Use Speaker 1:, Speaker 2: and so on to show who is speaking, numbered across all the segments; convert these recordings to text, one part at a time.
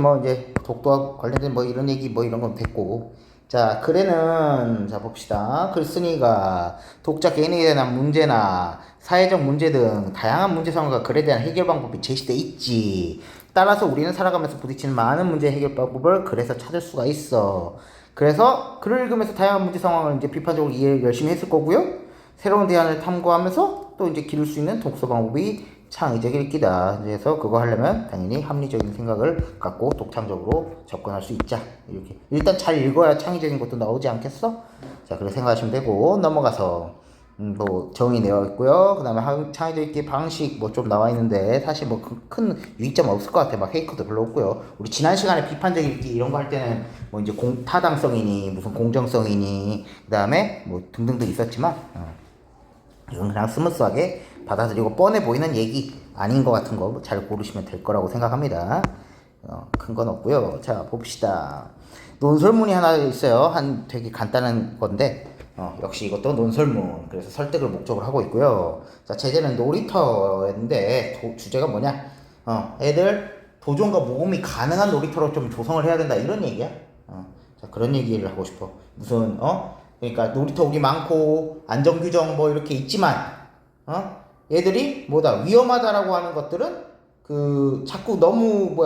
Speaker 1: 뭐 이제 독도와 관련된 뭐 이런 얘기 뭐 이런 건 됐고, 자 글에는 자 봅시다. 글쓴이가 독자 개인에 대한 문제나 사회적 문제 등 다양한 문제 상황과 글에 대한 해결 방법이 제시돼 있지. 따라서 우리는 살아가면서 부딪히는 많은 문제 해결 방법을 글에서 찾을 수가 있어. 그래서 글을 읽으면서 다양한 문제 상황을 이제 비판적으로 이해 열심히 했을 거고요. 새로운 대안을 탐구하면서 또 이제 기를 수 있는 독서 방법이 창의적 읽기다. 그래서 그거 하려면 당연히 합리적인 생각을 갖고 독창적으로 접근할 수 있자. 이렇게 일단 잘 읽어야 창의적인 것도 나오지 않겠어? 자, 그렇게 생각하시면 되고, 넘어가서 뭐 정의 되어 있고요. 그 다음에 창의적 읽기 방식 뭐 좀 나와 있는데 사실 뭐 큰 유의점 없을 것 같아. 막 페이커도 별로 없고요. 우리 지난 시간에 비판적 읽기 이런 거 할 때는 뭐 이제 타당성이니 무슨 공정성이니 그 다음에 뭐 등등등 있었지만 이건 그냥 스무스하게 받아들이고 뻔해 보이는 얘기 아닌 것 같은 거 잘 고르시면 될 거라고 생각합니다. 큰 건 없고요. 자, 봅시다. 논설문이 하나 있어요. 한 되게 간단한 건데 역시 이것도 논설문. 그래서 설득을 목적으로 하고 있고요. 자, 제재는 놀이터인데 주제가 뭐냐? 애들 도전과 모험이 가능한 놀이터로 좀 조성을 해야 된다 이런 얘기야. 자, 그런 얘기를 하고 싶어. 무슨 그러니까 놀이터 우리 많고 안전규정 뭐 이렇게 있지만 얘들이 뭐다 위험하다라고 하는 것들은 그 자꾸 너무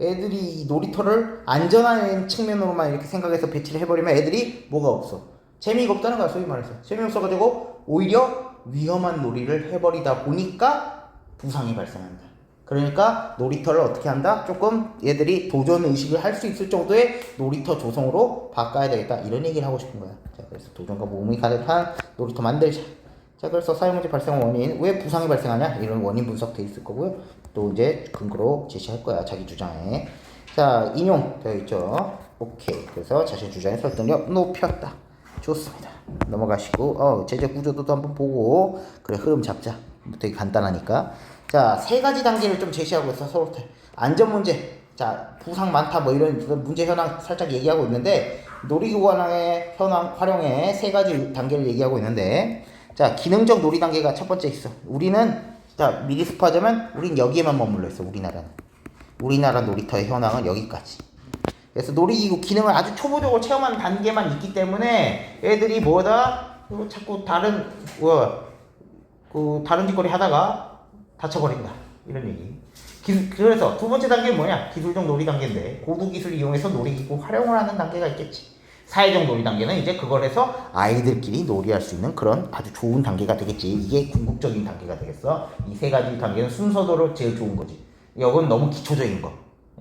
Speaker 1: 애들이 이 놀이터를 안전한 측면으로만 이렇게 생각해서 배치를 해버리면 애들이 뭐가 없어, 재미가 없다는 거야. 소위 말해서 재미없어가지고 오히려 위험한 놀이를 해버리다 보니까 부상이 발생한다. 그러니까 놀이터를 어떻게 한다? 조금 얘들이 도전 의식을 할 수 있을 정도의 놀이터 조성으로 바꿔야 되겠다 이런 얘기를 하고 싶은 거야. 자, 그래서 도전과 모험이 가득한 놀이터 만들자. 자, 그래서 사회문제 발생 원인, 왜 부상이 발생하냐 이런 원인 분석돼 있을 거고요. 또 이제 근거로 제시할 거야, 자기 주장에. 자, 인용 되어 있죠. 오케이. 그래서 자신 주장의 설득력 높였다. 좋습니다. 넘어가시고 제재 구조도 한번 보고, 그래 흐름 잡자. 되게 간단하니까. 자, 세 가지 단계를 좀 제시하고 있어. 서로 안전 문제, 자 부상 많다 뭐 이런 문제 현황 살짝 얘기하고 있는데, 놀이기구의 현황 활용의 세 가지 단계를 얘기하고 있는데, 자 기능적 놀이 단계가 첫 번째 있어. 우리는 자 미리 스포하자면 우린 여기에만 머물러 있어. 우리나라 놀이터의 현황은 여기까지. 그래서 놀이기구 기능을 아주 초보적으로 체험하는 단계만 있기 때문에 애들이 자꾸 다른 다른 짓거리 하다가 다쳐버린다 이런 얘기. 그래서 두 번째 단계는 뭐냐? 기술적 놀이 단계인데, 고도 기술을 이용해서 놀이기구 활용을 하는 단계가 있겠지. 사회적 놀이 단계는 이제 그걸 해서 아이들끼리 놀이할 수 있는 그런 아주 좋은 단계가 되겠지. 이게 궁극적인 단계가 되겠어. 이 세 가지 단계는 순서대로 제일 좋은 거지. 이건 너무 기초적인 거.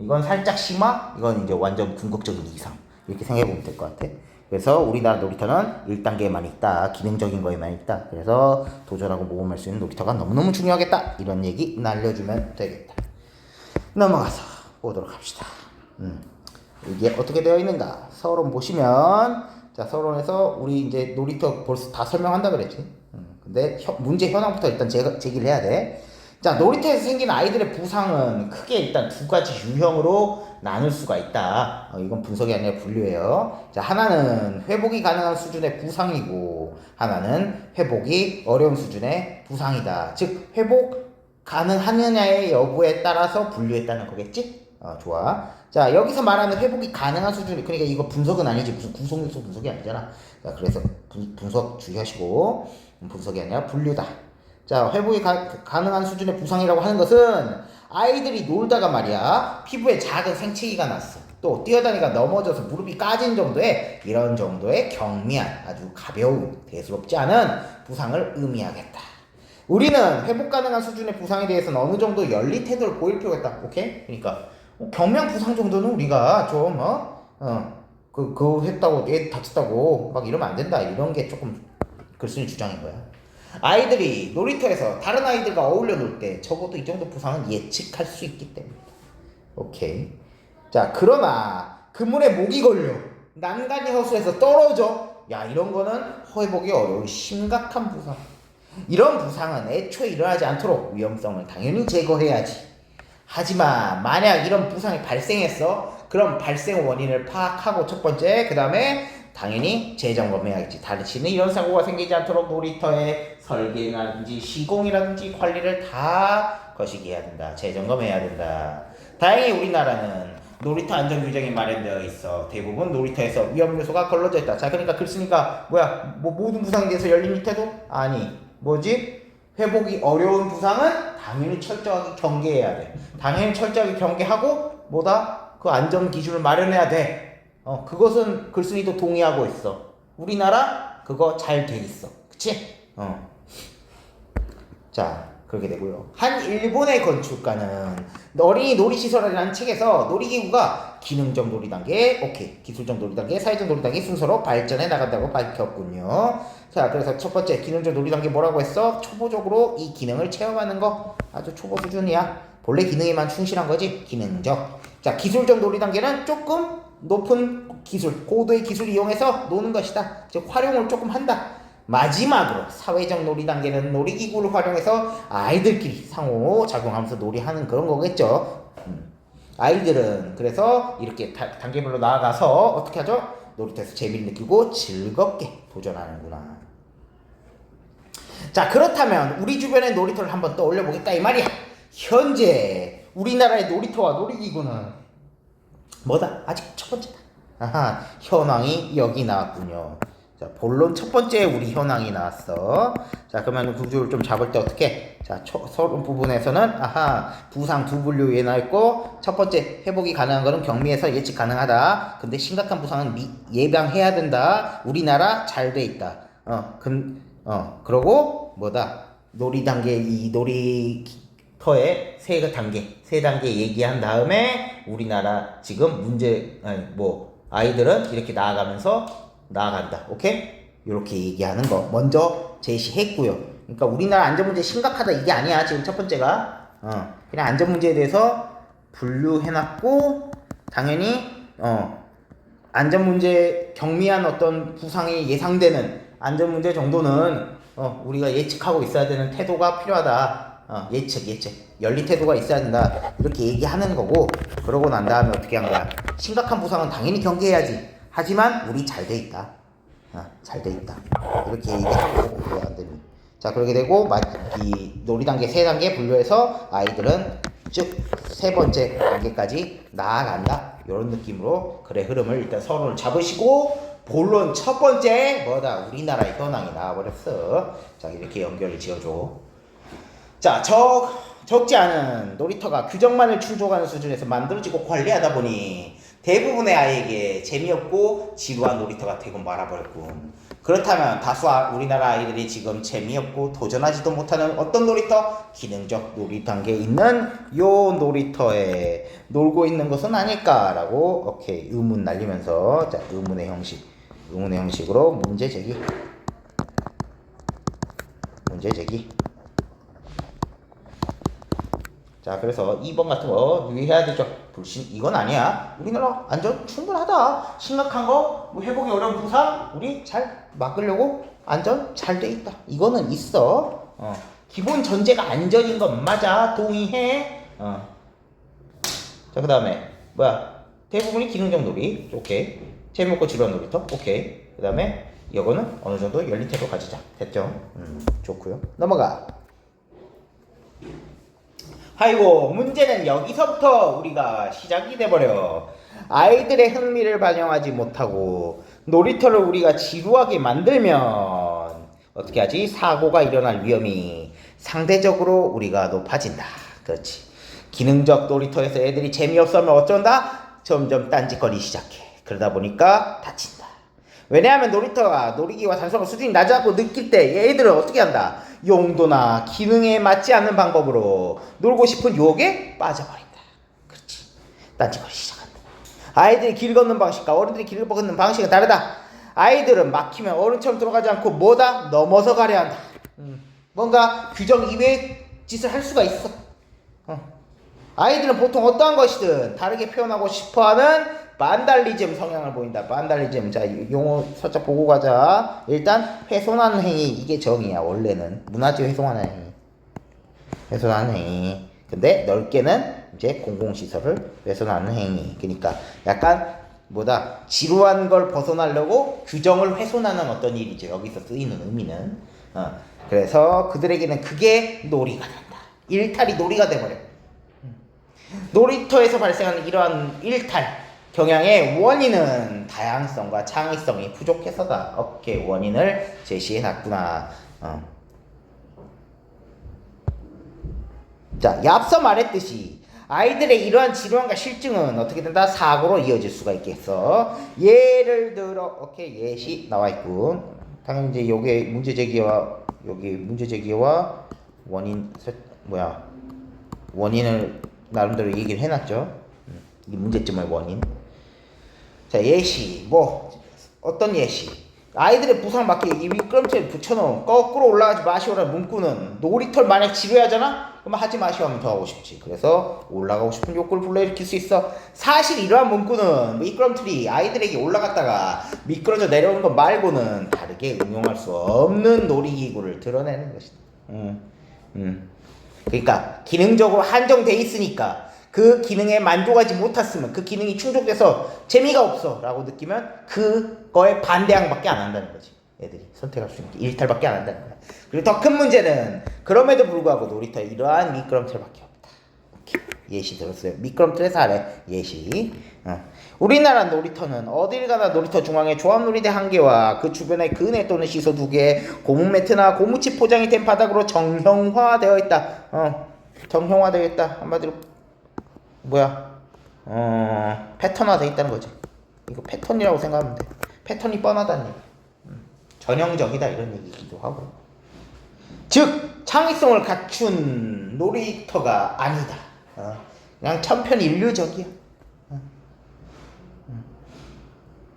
Speaker 1: 이건 살짝 심화, 이건 이제 완전 궁극적인 이상. 이렇게 생각해보면 될 것 같아. 그래서 우리나라 놀이터는 1단계에만 있다. 기능적인 거에만 있다. 그래서 도전하고 모험할 수 있는 놀이터가 너무너무 중요하겠다. 이런 얘기 날려주면 되겠다. 넘어가서 보도록 합시다. 이게 어떻게 되어 있는가? 서론 보시면, 자 서론에서 우리 이제 놀이터 벌써 다 설명한다 그랬지. 근데 문제 현황부터 일단 제기를 해야 돼. 자, 놀이터에서 생긴 아이들의 부상은 크게 일단 두 가지 유형으로 나눌 수가 있다. 이건 분석이 아니라 분류예요. 자, 하나는 회복이 가능한 수준의 부상이고, 하나는 회복이 어려운 수준의 부상이다. 즉 회복 가능하느냐의 여부에 따라서 분류했다는 거겠지? 좋아. 자, 여기서 말하는 회복이 가능한 수준, 그러니까 이거 분석은 아니지. 무슨 구속요소 분석이 아니잖아. 자, 그래서 분석 주의하시고, 분석이 아니라 분류다. 자, 회복이 가능한 수준의 부상이라고 하는 것은 아이들이 놀다가 말이야 피부에 작은 생채기가 났어. 또 뛰어다니가 넘어져서 무릎이 까진 정도의, 이런 정도의 경미한 아주 가벼운 대수롭지 않은 부상을 의미하겠다. 우리는 회복 가능한 수준의 부상에 대해서는 어느 정도 열린 태도를 보일 필요가 있다. 오케이? 그러니까 경미한 부상 정도는 우리가 좀 그거 했다고 애 다쳤다고 막 이러면 안 된다. 이런 게 조금 글쓴이 주장인 거야. 아이들이 놀이터에서 다른 아이들과 어울려 놀 때 적어도 이 정도 부상은 예측할 수 있기 때문이다. 오케이. 자, 그러나 그물에 목이 걸려 난간이 허수에서 떨어져, 야 이런 거는 회복이 어려운 심각한 부상. 이런 부상은 애초에 일어나지 않도록 위험성을 당연히 제거해야지. 하지만 만약 이런 부상이 발생했어, 그럼 발생 원인을 파악하고 첫 번째, 그 다음에 당연히 재점검해야겠지. 다시는 이런 사고가 생기지 않도록 놀이터의 설계라든지 시공이라든지 관리를 다 거시기 해야 된다. 재점검해야 된다. 다행히 우리나라는 놀이터 안전 규정이 마련되어 있어. 대부분 놀이터에서 위험 요소가 걸러져 있다. 자, 그러니까 글 쓰니까 뭐야? 뭐 모든 부상에 대해서 열린 태도? 아니, 뭐지? 회복이 어려운 부상은 당연히 철저하게 경계해야 돼. 당연히 철저하게 경계하고 뭐다? 그 안전 기준을 마련해야 돼. 그것은 글쓴이도 동의하고 있어. 우리나라 그거 잘 돼 있어. 그치? 자, 그렇게 되고요. 한 일본의 건축가는 어린이 놀이시설이라는 책에서 놀이기구가 기능적 놀이 단계, 오케이, 기술적 놀이 단계, 사회적 놀이 단계 순서로 발전해 나간다고 밝혔군요. 자, 그래서 첫 번째 기능적 놀이 단계 뭐라고 했어? 초보적으로 이 기능을 체험하는 거 아주 초보 수준이야. 본래 기능에만 충실한 거지. 기능적. 자, 기술적 놀이 단계는 조금 높은 기술, 고도의 기술을 이용해서 노는 것이다. 즉 활용을 조금 한다. 마지막으로 사회적 놀이 단계는 놀이기구를 활용해서 아이들끼리 상호 작용하면서 놀이하는 그런 거겠죠. 아이들은 그래서 이렇게 단계별로 나아가서 어떻게 하죠? 놀이터에서 재미를 느끼고 즐겁게 도전하는구나. 자, 그렇다면 우리 주변의 놀이터를 한번 떠올려 보겠다 이 말이야. 현재 우리나라의 놀이터와 놀이기구는 뭐다? 아직 첫 번째다. 아하, 현황이 여기 나왔군요. 자, 본론 첫 번째 우리 현황이 나왔어. 자, 그러면 구조를 좀 잡을 때 어떻게? 자, 서론 부분에서는 아하, 부상 두 분류에 나와 있고, 첫 번째 회복이 가능한 거는 경미해서 예측 가능하다. 근데 심각한 부상은 예방해야 된다. 우리나라 잘 돼 있다. 그러고 뭐다? 놀이 단계, 이 놀이터의 세 단계 얘기한 다음에 우리나라 지금 아이들은 이렇게 나아간다. 오케이? 이렇게 얘기하는 거 먼저 제시했고요. 그러니까 우리나라 안전 문제 심각하다 이게 아니야. 지금 첫 번째가 그냥 안전 문제에 대해서 분류해놨고 당연히 안전 문제 경미한 어떤 부상이 예상되는 안전 문제 정도는 우리가 예측하고 있어야 되는 태도가 필요하다. 예측 열린 태도가 있어야 된다. 이렇게 얘기하는 거고 그러고 난 다음에 어떻게 한 거야? 심각한 부상은 당연히 경계해야지. 하지만 우리 잘 돼 있다. 잘 돼 있다. 이렇게 얘기하고 왜 안 되니? 자, 그렇게 되고 이 놀이 단계 세 단계 분류해서 아이들은 쭉 세 번째 단계까지 나아간다. 이런 느낌으로 글의 흐름을 일단 서론을 잡으시고 본론 첫 번째 뭐다? 우리나라의 현황이 나와버렸어. 자, 이렇게 연결을 지어줘. 자, 적지 않은 놀이터가 규정만을 충족하는 수준에서 만들어지고 관리하다 보니 대부분의 아이에게 재미없고 지루한 놀이터가 되고 말아버렸군. 그렇다면 다수 우리나라 아이들이 지금 재미없고 도전하지도 못하는 어떤 놀이터? 기능적 놀이 단계에 있는 요 놀이터에 놀고 있는 것은 아닐까라고 오케이 의문 날리면서 자, 의문의 형식으로 문제 제기. 자, 그래서 2번 같은 거 유의해야 되죠. 불신 이건 아니야. 우리나라 안전 충분하다. 심각한 거 뭐 회복이 어려운 부상 우리 잘 막으려고 안전 잘 돼 있다. 이거는 있어. 기본 전제가 안전인 건 맞아. 동의해. 자, 그 다음에 대부분이 기능적 놀이. 오케이. 재미없고 지루한 놀이터. 오케이. 그 다음에 이거는 어느 정도 열린 태도 가지자. 됐죠? 좋고요. 넘어가. 아이고, 문제는 여기서부터 우리가 시작이 돼버려. 아이들의 흥미를 반영하지 못하고 놀이터를 우리가 지루하게 만들면 어떻게 하지? 사고가 일어날 위험이 상대적으로 우리가 높아진다. 그렇지. 기능적 놀이터에서 애들이 재미없으면 어쩐다? 점점 딴짓거리 시작해. 그러다 보니까 다친다. 왜냐하면 놀이터가 놀이기와 단속한 수준이 낮다고 느낄 때 얘들은 어떻게 한다? 용도나 기능에 맞지 않는 방법으로 놀고 싶은 유혹에 빠져버린다. 그렇지. 딴짓거리 시작한다. 아이들이 길 걷는 방식과 어른들이 길을 걷는 방식은 다르다. 아이들은 막히면 어른처럼 들어가지 않고 뭐다? 넘어서 가려 한다. 뭔가 규정 이외의 짓을 할 수가 있어. 아이들은 보통 어떠한 것이든 다르게 표현하고 싶어하는 반달리즘 성향을 보인다. 반달리즘. 자, 용어 살짝 보고 가자. 일단 훼손하는 행위. 이게 정의야. 원래는 문화재 훼손하는 행위. 근데 넓게는 이제 공공시설을 훼손하는 행위. 그러니까 약간 지루한 걸 벗어나려고 규정을 훼손하는 어떤 일이죠. 여기서 쓰이는 의미는. 그래서 그들에게는 그게 놀이가 된다. 일탈이 놀이가 돼버려. 놀이터에서 발생하는 이러한 일탈 경향의 원인은 다양성과 창의성이 부족해서다. 오케이, 원인을 제시해놨구나. 자, 앞서 말했듯이 아이들의 이러한 질환과 실증은 어떻게 된다? 사고로 이어질 수가 있겠어. 예를 들어, 오케이, 예시 나와있고, 당연히 이제 요게 문제 제기와 원인을 나름대로 얘기를 해놨죠. 이 문제점의 원인. 자, 예시. 어떤 예시? 아이들의 부상받기 이 미끄럼틀에 붙여놓은 거꾸로 올라가지 마시오라는 문구는 놀이터를 만약 지루해하잖아? 그럼 하지 마시오 하면 더 하고 싶지. 그래서 올라가고 싶은 욕구를 불러일으킬 수 있어. 사실 이러한 문구는 미끄럼틀이 아이들에게 올라갔다가 미끄러져 내려오는 것 말고는 다르게 응용할 수 없는 놀이기구를 드러내는 것이다. 그러니까 기능적으로 한정돼 있으니까 그 기능에 만족하지 못했으면, 그 기능이 충족돼서 재미가 없어 라고 느끼면 그거에 반대항밖에 안 한다는 거지. 애들이 선택할 수 있는 게 일탈밖에 안 한다는 거야. 그리고 더 큰 문제는 그럼에도 불구하고 놀이터에 이러한 미끄럼틀밖에 없다. 오케이. 예시 들었어요. 미끄럼틀의 사례 예시. 우리나라 놀이터는 어딜 가나 놀이터 중앙에 조합놀이대 1개와 그 주변에 그네 또는 시소 2개, 고무 매트나 고무칩 포장이 된 바닥으로 정형화되어 있다. 정형화되어 있다. 한마디로 패턴화되어 있다는 거지. 이거 패턴이라고 생각하면 돼. 패턴이 뻔하다는 얘기. 전형적이다 이런 얘기기도 하고. 즉 창의성을 갖춘 놀이터가 아니다. 그냥 천편일률적이야.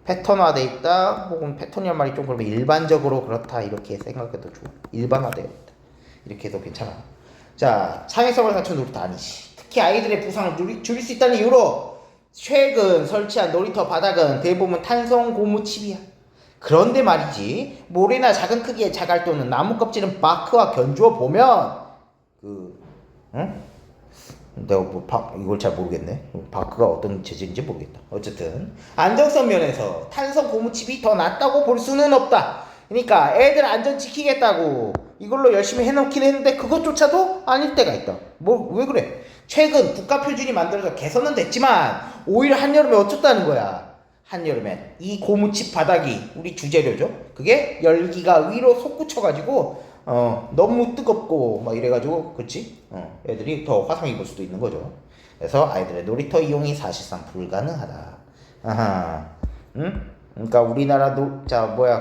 Speaker 1: 패턴화돼 있다, 혹은 패턴이란 말이 좀 그러면 일반적으로 그렇다 이렇게 생각해도 좋아. 일반화되어 있다 이렇게 해도 괜찮아. 자, 창의성을 갖춘 놀이터 아니지. 특히 아이들의 부상을 줄일 수 있다는 이유로 최근 설치한 놀이터 바닥은 대부분 탄성 고무칩이야. 그런데 말이지, 모래나 작은 크기의 자갈 또는 나무 껍질은 바크와 견주어 보면 내가 이걸 잘 모르겠네. 바크가 어떤 재질인지 모르겠다. 어쨌든 안정성 면에서 탄성 고무칩이 더 낫다고 볼 수는 없다. 그러니까 애들 안전 지키겠다고 이걸로 열심히 해놓긴 했는데 그것조차도 아닐 때가 있다. 왜 그래? 최근 국가 표준이 만들어져 개선은 됐지만 오히려 한여름에 어쩌다는 거야. 한여름에 이 고무칩 바닥이 우리 주재료죠. 그게 열기가 위로 솟구쳐가지고 너무 뜨겁고 막 이래가지고, 그치? 애들이 더 화상 입을 수도 있는 거죠. 그래서 아이들의 놀이터 이용이 사실상 불가능하다. 아하, 그러니까 우리나라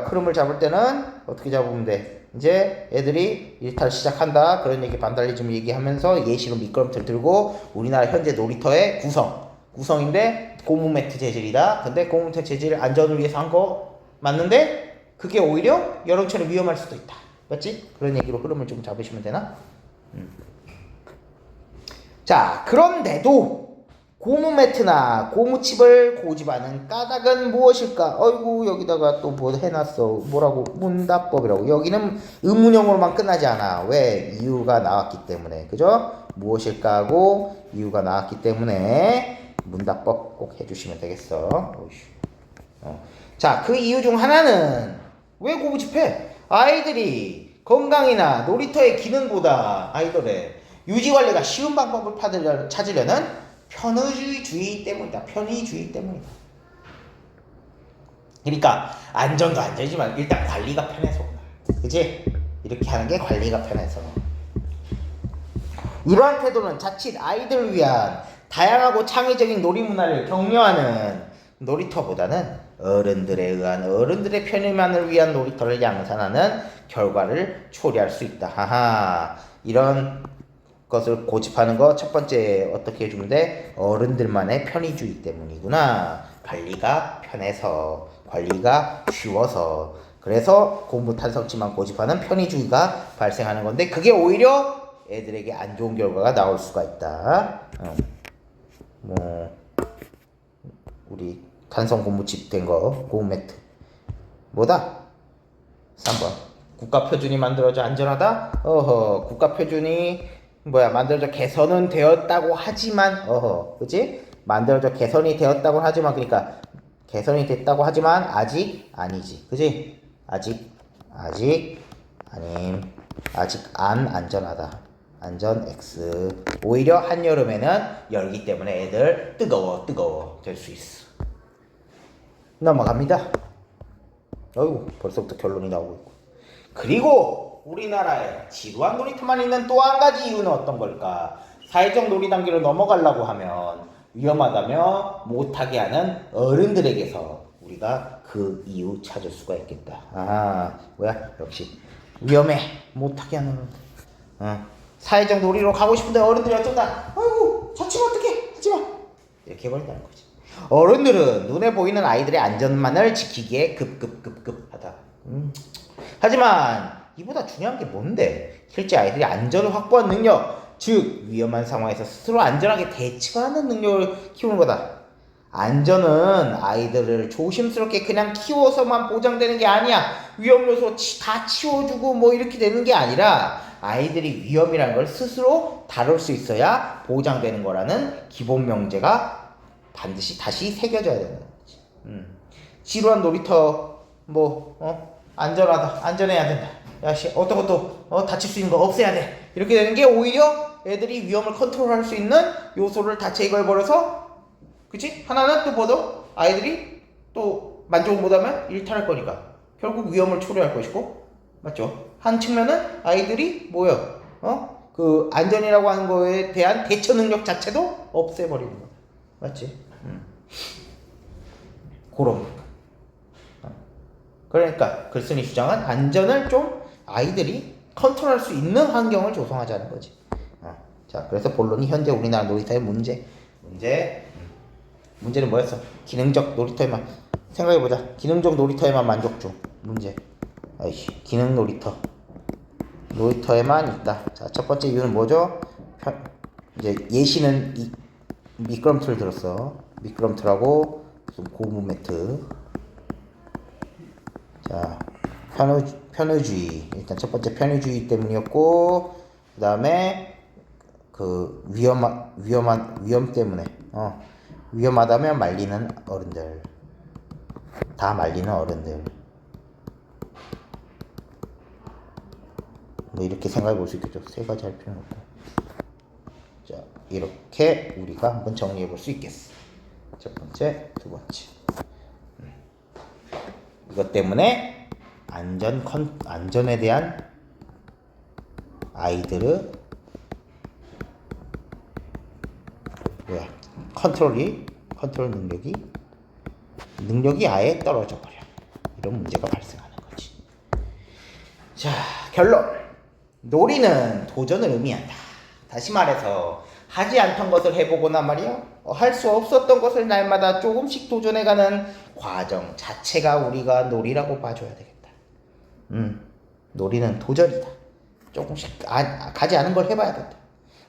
Speaker 1: 크름을 잡을 때는 어떻게 잡으면 돼? 이제 애들이 일탈 시작한다 그런 얘기 반달리즘 얘기하면서 예시로 미끄럼틀 들고 우리나라 현재 놀이터의 구성인데 고무 매트 재질이다. 근데 고무 매트 재질 안전을 위해서 한 거 맞는데 그게 오히려 여름철에 위험할 수도 있다. 맞지? 그런 얘기로 흐름을 좀 잡으시면 되나? 자, 그런데도 고무 매트나 고무칩을 고집하는 까닭은 무엇일까? 어이구, 여기다가 또 뭐 해놨어. 뭐라고? 문답법이라고. 여기는 의문형으로만 끝나지 않아. 왜? 이유가 나왔기 때문에. 그죠? 무엇일까 하고 이유가 나왔기 때문에 문답법 꼭 해주시면 되겠어. 자, 그 이유 중 하나는 왜 고무칩해? 아이들이 건강이나 놀이터의 기능보다 아이들의 유지관리가 쉬운 방법을 찾으려는 편의주의 때문이다. 그러니까 안전도 안전이지만 일단 관리가 편해서, 그치? 이렇게 하는 게 관리가 편해서. 이러한 태도는 자칫 아이들을 위한 다양하고 창의적인 놀이문화를 격려하는 놀이터보다는 어른들의 편의만을 위한 놀이터를 양산하는 결과를 초래할 수 있다. 하하. 이런 것을 고집하는 거 첫 번째 어떻게 해주면 돼? 어른들만의 편의주의 때문이구나. 관리가 편해서, 관리가 쉬워서. 그래서 고무 탄성치만 고집하는 편의주의가 발생하는 건데 그게 오히려 애들에게 안 좋은 결과가 나올 수가 있다. 우리 탄성 고무칩 된 거, 고무 매트. 뭐다? 3번. 국가 표준이 만들어져 안전하다? 국가 표준이 만들어져 개선은 되었다고 하지만, 그치? 만들어져 개선이 되었다고 하지만, 그러니까 개선이 됐다고 하지만 아직 아니지, 그치? 아직 안 안전하다. 안전 X. 오히려 한여름에는 열기 때문에 애들 뜨거워 될 수 있어. 넘어갑니다. 어이구, 벌써부터 결론이 나오고 있고. 그리고 우리나라에 지루한 놀이터만 있는 또 한 가지 이유는 어떤 걸까? 사회적 놀이 단계로 넘어가려고 하면 위험하다며 못하게 하는 어른들에게서 우리가 그 이유 찾을 수가 있겠다. 아, 뭐야? 역시 위험해. 못하게 하는 어른들. 사회적 놀이로 가고 싶은데 어른들이 어쩐다. 아이고, 자칫 어떡해. 하지마. 이렇게 해버린다는 거지. 어른들은 눈에 보이는 아이들의 안전만을 지키기에 급급하다. 하지만 이보다 중요한 게 뭔데? 실제 아이들이 안전을 확보한 능력, 즉 위험한 상황에서 스스로 안전하게 대처하는 능력을 키우는 거다. 안전은 아이들을 조심스럽게 그냥 키워서만 보장되는 게 아니야. 위험 요소 다 치워주고 뭐 이렇게 되는 게 아니라 아이들이 위험이라는 걸 스스로 다룰 수 있어야 보장되는 거라는 기본 명제가 반드시 다시 새겨져야 되는 거지. 지루한 놀이터 안전해야 된다. 야씨 어떠고또 다칠 수 있는 거 없애야 돼. 이렇게 되는 게 오히려 애들이 위험을 컨트롤할 수 있는 요소를 다 제거해버려서, 그치? 하나는 또 뭐도 아이들이 또 만족을 못하면 일탈할 거니까 결국 위험을 초래할 것이고, 맞죠? 한 측면은 아이들이 그 안전이라고 하는 거에 대한 대처 능력 자체도 없애버리는 거야. 맞지? 그런 거. 그러니까 글쓴이 주장은 안전을 좀 아이들이 컨트롤할 수 있는 환경을 조성하자는 거지. 자, 그래서 본론이 현재 우리나라 놀이터의 문제는 뭐였어? 기능적 놀이터에만 생각해보자. 기능적 놀이터에만 만족 중. 문제. 기능 놀이터에만 있다. 자, 첫 번째 이유는 뭐죠? 이제 예시는 미끄럼틀을 들었어. 미끄럼틀하고 무슨 고무 매트. 자, 편의주의. 일단 첫 번째 편의주의 때문이었고, 그 다음에 그 위험 때문에 위험하다면 말리는 어른들. 다 말리는 어른들. 뭐 이렇게 생각해 볼 수 있겠죠. 세 가지 할 필요는 없고. 자, 이렇게 우리가 한번 정리해 볼 수 있겠어. 첫 번째, 두 번째. 이것 때문에 안전에 대한 아이들의 컨트롤 능력이 아예 떨어져 버려. 이런 문제가 발생하는 거지. 자, 결론. 놀이는 도전을 의미한다. 다시 말해서 하지 않던 것을 해보거나 말이야, 할 수 없었던 것을 날마다 조금씩 도전해가는 과정 자체가 우리가 놀이라고 봐줘야 되겠다. 놀이는 도전이다. 조금씩 가지 않은 걸 해봐야 된다.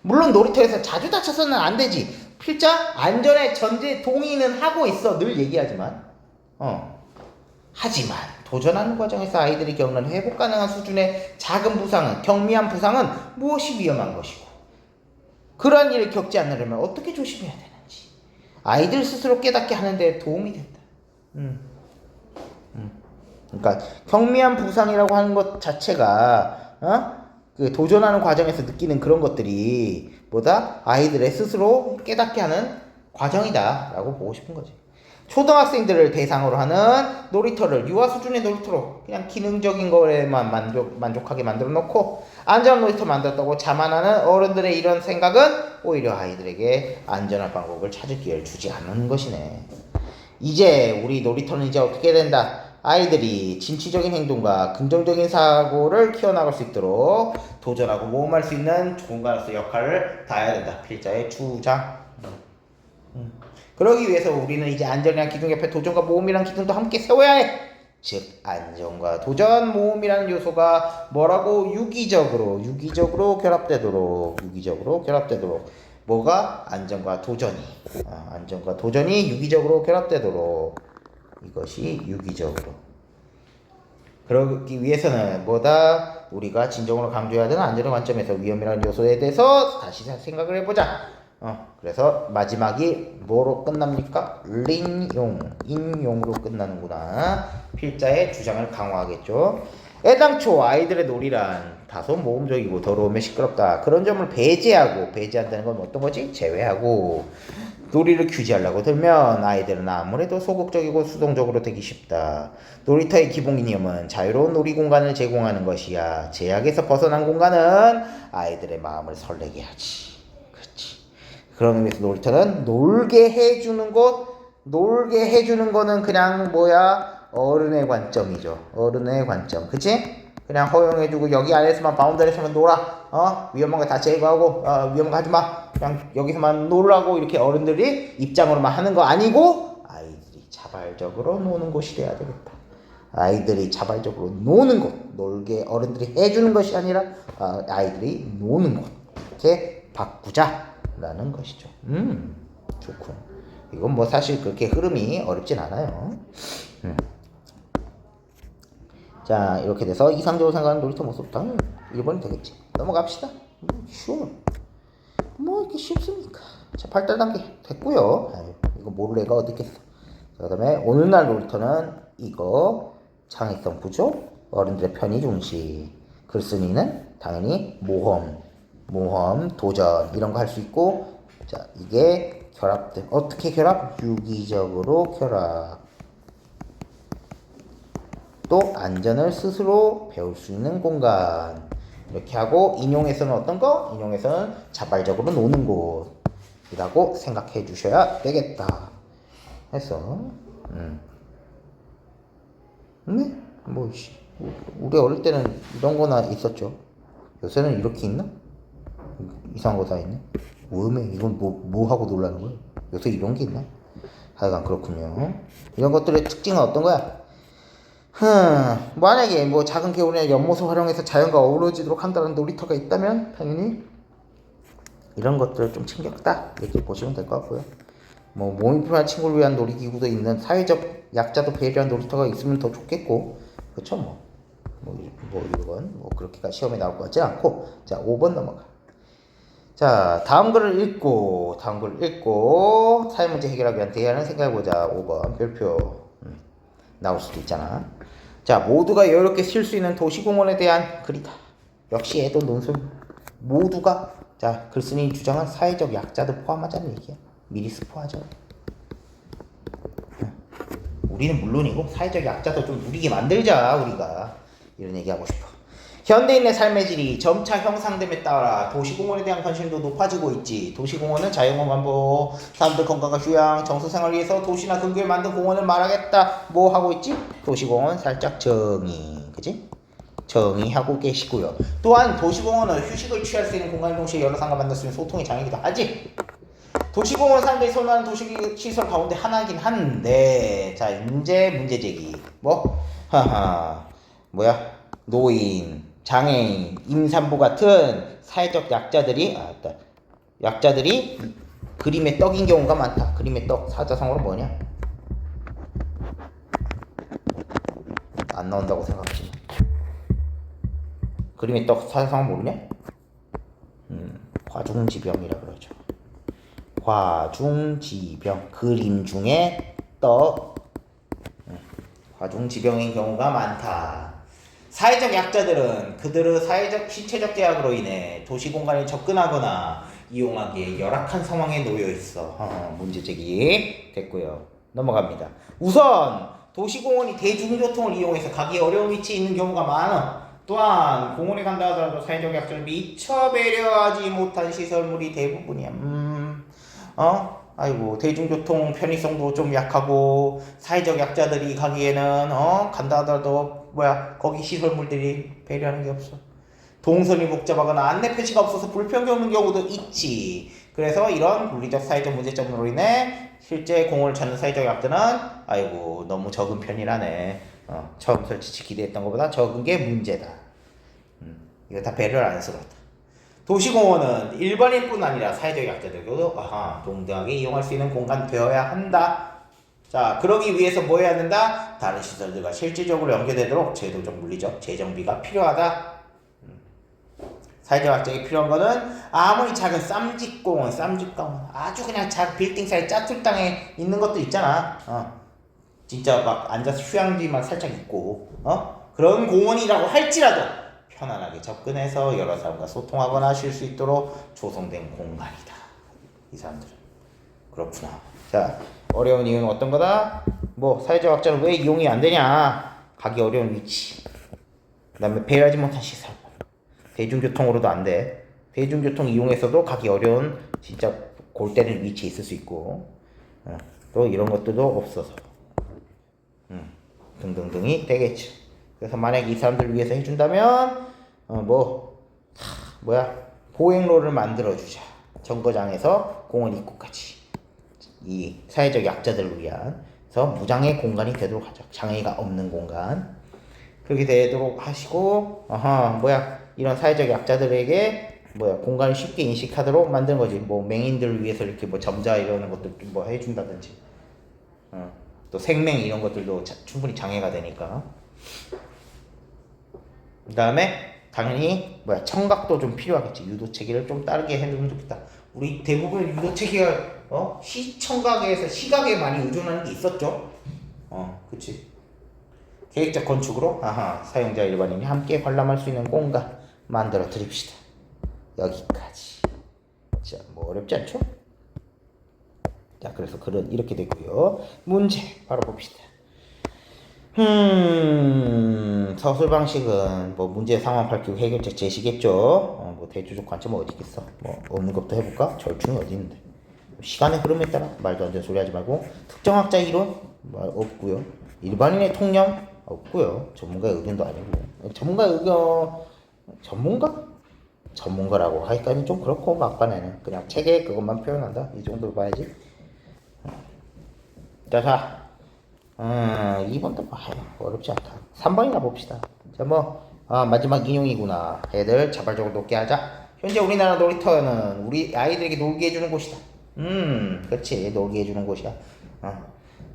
Speaker 1: 물론 놀이터에서 자주 다쳐서는 안 되지. 필자 안전에 전제 동의는 하고 있어. 늘 얘기하지만 하지만 도전하는 과정에서 아이들이 겪는 회복 가능한 수준의 작은 부상은, 경미한 부상은 무엇이 위험한 것이고, 그러한 일을 겪지 않으려면 어떻게 조심해야 되는지 아이들 스스로 깨닫게 하는 데 도움이 된다. 그러니까 경미한 부상이라고 하는 것 자체가 그 도전하는 과정에서 느끼는 그런 것들이 아이들의 스스로 깨닫게 하는 과정이다 라고 보고 싶은 거지. 초등학생들을 대상으로 하는 놀이터를 유아 수준의 놀이터로 그냥 기능적인 거에만 만족하게 만들어 놓고 안전한 놀이터 만들었다고 자만하는 어른들의 이런 생각은 오히려 아이들에게 안전한 방법을 찾을 기회를 주지 않는 것이네. 이제 우리 놀이터는 이제 어떻게 된다? 아이들이 진취적인 행동과 긍정적인 사고를 키워나갈 수 있도록 도전하고 모험할 수 있는 공간으로서 역할을 다해야 된다. 필자의 주장. 그러기 위해서 우리는 이제 안전이라는 기둥 옆에 도전과 모험이라는 기둥도 함께 세워야 해. 즉 안전과 도전, 모험이라는 요소가 유기적으로 결합되도록 뭐가? 안전과 도전이 유기적으로 결합되도록, 이것이 유기적으로. 그러기 위해서는 우리가 진정으로 강조해야 되는 안전의 관점에서 위험이라는 요소에 대해서 다시 생각을 해보자. 그래서 마지막이 뭐로 끝납니까? 인용으로 끝나는구나. 필자의 주장을 강화하겠죠. 애당초 아이들의 놀이란 다소 모험적이고 더러우면 시끄럽다. 그런 점을 배제한다는 건 어떤 거지? 제외하고 놀이를 규제하려고 들면 아이들은 아무래도 소극적이고 수동적으로 되기 쉽다. 놀이터의 기본 개념은 자유로운 놀이 공간을 제공하는 것이야. 제약에서 벗어난 공간은 아이들의 마음을 설레게 하지. 그렇지. 그런 의미에서 놀이터는 놀게 해주는 거는 그냥 어른의 관점이죠. 어른의 관점. 그치? 그냥 허용해주고 여기 안에서만 바운더리에서만 놀아. 위험한 거 다 제거하고 위험한 거 하지마. 그냥 여기서만 놀라고 이렇게 어른들이 입장으로만 하는 거 아니고 아이들이 자발적으로 노는 곳이 돼야 되겠다. 아이들이 자발적으로 노는 곳. 놀게 어른들이 해주는 것이 아니라 아이들이 노는 곳. 이렇게 바꾸자라는 것이죠. 좋군. 이건 뭐 사실 그렇게 흐름이 어렵진 않아요. 자, 이렇게 돼서 이상적으로 생각하는 놀이터 모습 당연히 1번이 되겠지. 넘어갑시다. 쉬워요. 뭐 이렇게 쉽습니까? 자, 8달 단계 됐고요. 이거 모를 애가 어디 있겠어. 그 다음에 오늘날 놀이터는 이거 창의성 부족, 어른들의 편의 중시, 글쓴이는 당연히 모험, 도전 이런 거 할 수 있고, 자, 이게 결합돼. 어떻게 결합? 유기적으로 결합. 또 안전을 스스로 배울 수 있는 공간. 이렇게 하고 인용에서는 어떤 거? 인용에서는 자발적으로 노는 곳이라고 생각해 주셔야 되겠다. 해서 네? 우리 어릴 때는 이런 거나 있었죠. 요새는 이렇게 있나? 이상한 거 다 있네. 왜 이건 뭐 하고 놀라는 거야? 요새 이런 게 있나? 하여간 그렇군요. 이런 것들의 특징은 어떤 거야? 만약에 작은 개울이나 연못을 활용해서 자연과 어우러지도록 한다는 놀이터가 있다면 당연히 이런 것들을 좀 챙겼다 이렇게 보시면 될 것 같고요. 몸이 불편한 친구를 위한 놀이기구도 있는 사회적 약자도 배려한 놀이터가 있으면 더 좋겠고, 그렇죠. 이건 그렇게까지 시험에 나올 것 같지 않고. 자, 5번 넘어가. 자, 다음 글을 읽고 사회 문제 해결하기 위한 대안을 생각해보자. 5번 별표 나올 수도 있잖아. 자, 모두가 여유롭게 쉴 수 있는 도시공원에 대한 글이다. 역시 애도 논술. 모두가, 자, 글쓴이 주장은 사회적 약자도 포함하자는 얘기야. 미리 스포하죠. 우리는 물론이고 사회적 약자도 좀 누리게 만들자. 우리가 이런 얘기하고 싶어. 현대인의 삶의 질이 점차 형상됨에 따라 도시공원에 대한 관심도 높아지고 있지. 도시공원은 자연과 만보, 사람들 건강과 휴양, 정서생활을 위해서 도시나 근교에 만든 공원을 말하겠다. 뭐 하고 있지? 도시공원 살짝 정의, 그치? 정의하고 계시고요. 또한 도시공원은 휴식을 취할 수 있는 공간의 동시에 여러 사람과 만날 수 있는 소통의 장이기도 하지. 도시공원 사람들이 선호하는 도시시설 가운데 하나긴 한데, 자, 이제 문제 제기. 노인, 장애인, 임산부 같은 사회적 약자들이 그림의 떡인 경우가 많다. 그림의 떡 사자성어로 뭐냐? 안 나온다고 생각하지. 그림의 떡 사자성어 모르냐? 화중지병이라 그러죠. 화중지병, 그림 중에 떡. 화중지병인 경우가 많다. 사회적 약자들은 그들의 사회적 신체적 제약으로 인해 도시공간에 접근하거나 이용하기에 열악한 상황에 놓여 있어. 문제 제기 됐고요. 넘어갑니다. 우선 도시공원이 대중교통을 이용해서 가기 어려운 위치에 있는 경우가 많아. 또한 공원에 간다 하더라도 사회적 약자를 미처 배려하지 못한 시설물이 대부분이야. 대중교통 편의성도 좀 약하고 사회적 약자들이 가기에는 간다 하더라도 거기 시설물들이 배려하는 게 없어. 동선이 복잡하거나 안내 표시가 없어서 불편 겪는 경우도 있지. 그래서 이런 물리적 사회적 문제점으로 인해 실제 공원을 찾는 사회적 약자는 너무 적은 편이라네. 처음 설치 기대했던 것보다 적은 게 문제다. 이거 다 배려를 안 해서 그렇다. 도시공원은 일반인뿐 아니라 사회적 약자들도 동등하게 이용할 수 있는 공간 되어야 한다. 자, 그러기 위해서 뭐 해야 된다? 다른 시설들과 실질적으로 연계되도록 제도적 물리적 재정비가 필요하다. 사회적 약자에게 필요한 거는 아무리 작은 쌈짓공원, 아주 그냥 작은 빌딩 사이 짜투리 땅에 있는 것들 있잖아. 진짜 앉아서 휴양지만 살짝 있고, 그런 공원이라고 할지라도 편안하게 접근해서 여러 사람과 소통하거나 쉴 수 있도록 조성된 공간이다. 이 사람들은. 그렇구나. 자, 어려운 이유는 어떤 거다? 뭐 사회적 약자는 왜 이용이 안 되냐? 가기 어려운 위치. 그 다음에 배려하지 못한 시설. 대중교통으로도 안 돼. 대중교통 이용해서도 가기 어려운 진짜 골 때리는 위치에 있을 수 있고, 또 이런 것들도 없어서, 등등등이 되겠죠. 그래서 만약에 이 사람들을 위해서 해준다면 보행로를 만들어주자. 정거장에서 공원 입구까지 이 사회적 약자들을 위한 그래서 무장의 공간이 되도록 하죠. 장애가 없는 공간 그렇게 되도록 하시고 이런 사회적 약자들에게 공간을 쉽게 인식하도록 만든 거지. 뭐 맹인들을 위해서 이렇게 뭐 점자 이러는 것들 뭐 해준다든지 또 생맹 이런 것들도 충분히 장애가 되니까. 그 다음에 당연히 청각도 좀 필요하겠지. 유도체계를 좀 따르게 해주면 좋겠다. 우리 대부분 유도체계가 시청각에서 시각에 많이 의존하는 게 있었죠. 그치. 계획적 건축으로 사용자 일반인이 함께 관람할 수 있는 공간 만들어 드립시다. 여기까지. 자, 뭐 어렵지 않죠? 자, 그래서 글은 이렇게 되고요. 문제 바로 봅시다. 서술 방식은 뭐 문제 상황 밝히고 해결책 제시겠죠. 뭐 대조적 관점은 어디 있겠어. 뭐 없는 것부터 해볼까? 절충이 어디 있는데. 시간의 흐름에 따라 말도 안 되는 소리 하지 말고 특정학자 이론 없고요. 일반인의 통념 없고요. 전문가의 의견도 아니고. 전문가의 의견 전문가라고 하기까지는 좀 그렇고 막판에는 그냥 책에 그것만 표현한다 이 정도로 봐야지. 자 2번도 어렵지 않다. 3번이나 봅시다. 자 마지막 인용이구나. 애들 자발적으로 놀게 하자. 현재 우리나라 놀이터는 우리 아이들에게 놀게 해주는 곳이다. 그렇지. 놀게 해주는 곳이야.